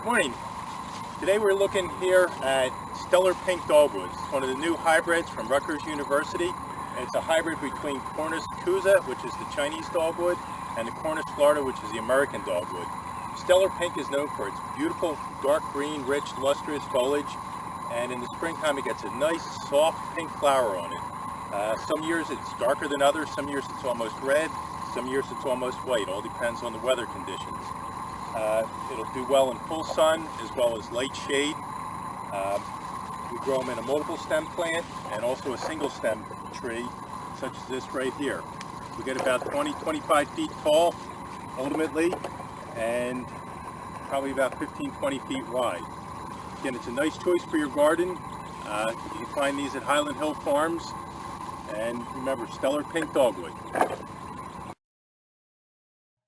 Morning. Today we're looking here at Stellar Pink Dogwood. It's one of the new hybrids from Rutgers University. It's a hybrid between Cornus Cusa, which is the Chinese dogwood, and the Cornus Florida, which is the American dogwood. Stellar Pink is known for its beautiful dark green, rich, lustrous foliage, and in the springtime it gets a nice soft pink flower on it. Some years it's darker than others, some years it's almost red, some years it's almost white. All depends on the weather conditions. It'll do well in full sun as well as light shade. We grow them in a multiple stem plant and also a single stem tree such as this right here. We get about 20-25 feet tall ultimately, and probably about 15-20 feet wide. Again, it's a nice choice for your garden. You can find these at Highland Farms, and remember, Stellar Pink Dogwood.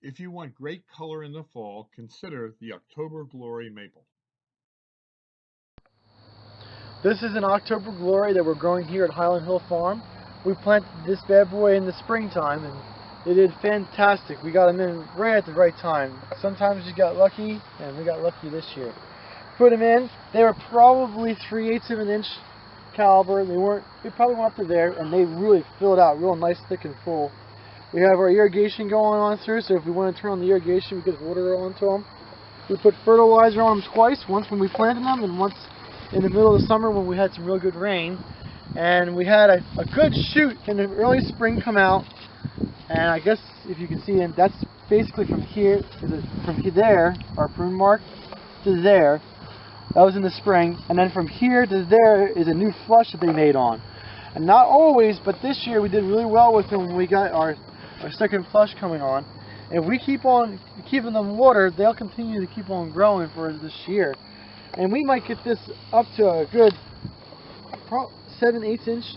If you want great color in the fall, consider the October Glory maple. This is an October Glory that we're growing here at Highland Hill Farm. We planted this bad boy in the springtime and they did fantastic. We got them in right at the right time. Sometimes you got lucky, and we got lucky this year. Put them in, they were probably 3/8 of an inch caliber. They probably went up to there, and they really filled out real nice, thick and full. We have our irrigation going on through, so if we want to turn on the irrigation, we get water onto them. We put fertilizer on them twice, once when we planted them and once in the middle of the summer when we had some real good rain. And we had a good shoot in the early spring come out, and I guess if you can see it, that's basically from here, from there, our prune mark, to there. That was in the spring, and then from here to there is a new flush that they made on. And not always, but this year we did really well with them when we got our second flush coming on. If we keep on keeping them watered, they'll continue to keep on growing for this year. And we might get this up to a good 7/8 inch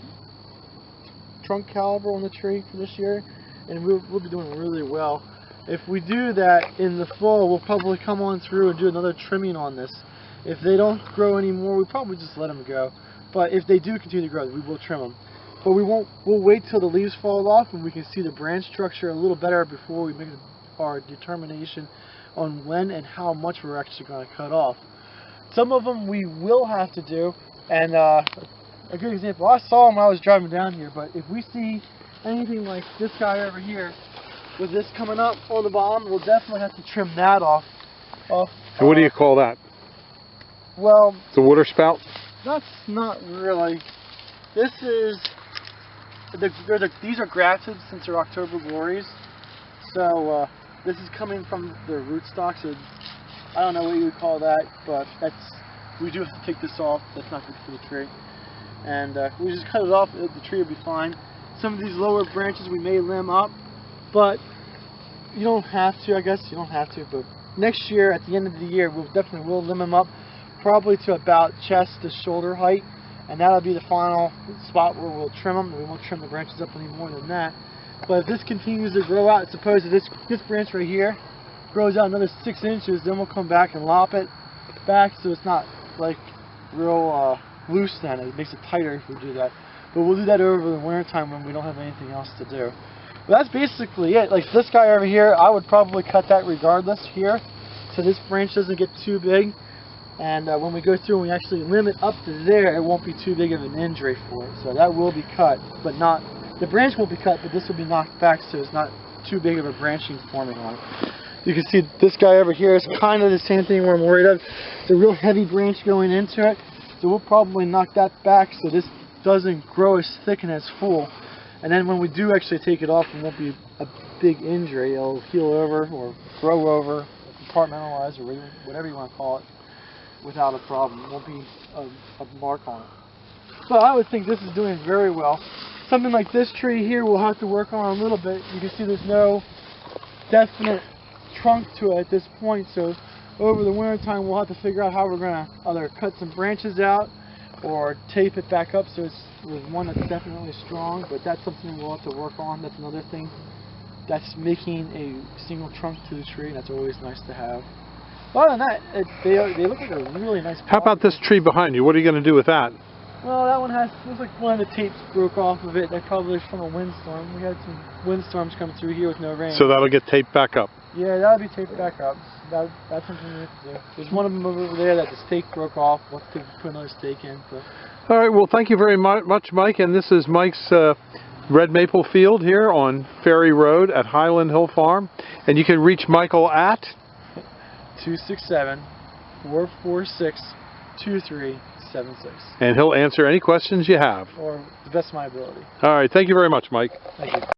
trunk caliber on the tree for this year, and we'll be doing really well. If we do that in the fall, we'll probably come on through and do another trimming on this. If they don't grow anymore, we probably just let them go. But if they do continue to grow, we will trim them. But we'll wait till the leaves fall off and we can see the branch structure a little better before we make our determination on when and how much we're actually going to cut off. Some of them we will have to do, and a good example, I saw them when I was driving down here, but if we see anything like this guy over here with this coming up on the bottom, we'll definitely have to trim that off. And what do you call that? Well, The water spout? that's not really. This is these are grafted since they're October Glories, so this is coming from the rootstock. So I don't know what you would call that, but we do have to take this off. That's not good for the tree, and we just cut it off. The tree will be fine. Some of these lower branches we may limb up, but you don't have to. I guess you don't have to. But next year, at the end of the year, we'll definitely limb them up, probably to about chest to shoulder height. And that'll be the final spot where we'll trim them. We won't trim the branches up any more than that. But if this continues to grow out, suppose that this branch right here grows out another 6 inches, then we'll come back and lop it back so it's not like real loose then. It makes it tighter if we do that. But we'll do that over the winter time when we don't have anything else to do. But that's basically it. Like this guy over here, I would probably cut that regardless here, so this branch doesn't get too big. And when we go through and we actually limb it up to there, it won't be too big of an injury for it. So that will be cut, but not, the branch will be cut, but this will be knocked back so it's not too big of a branching forming on it. You can see this guy over here is kind of the same thing we're worried of. It's a real heavy branch going into it, so we'll probably knock that back so this doesn't grow as thick and as full. And then when we do actually take it off, it won't be a big injury. It'll heal over or grow over, compartmentalize, or whatever you want to call it, without a problem. It won't be a mark on it. So I would think this is doing very well. Something like this tree here we'll have to work on a little bit. You can see there's no definite trunk to it at this point, so over the winter time we'll have to figure out how we're going to either cut some branches out or tape it back up so it's with one that's definitely strong, but that's something we'll have to work on. That's another thing that's making a single trunk to the tree, and that's always nice to have. Other than that, they look like a really nice. How about this tree behind you? What are you going to do with that? Well, that one looks like one of the tapes broke off of it. That probably is from a windstorm. We had some windstorms come through here with no rain. So that'll get taped back up? Yeah, that'll be taped back up. that's something we have to do. There's one of them over there that the stake broke off. We'll have to put another stake in. But. All right, well, thank you very much, Mike. And this is Mike's red maple field here on Ferry Road at Highland Hill Farm. And you can reach Michael at 267-446-2376. and he'll answer any questions you have. Or the best of my ability. All right, thank you very much, Mike. Thank you.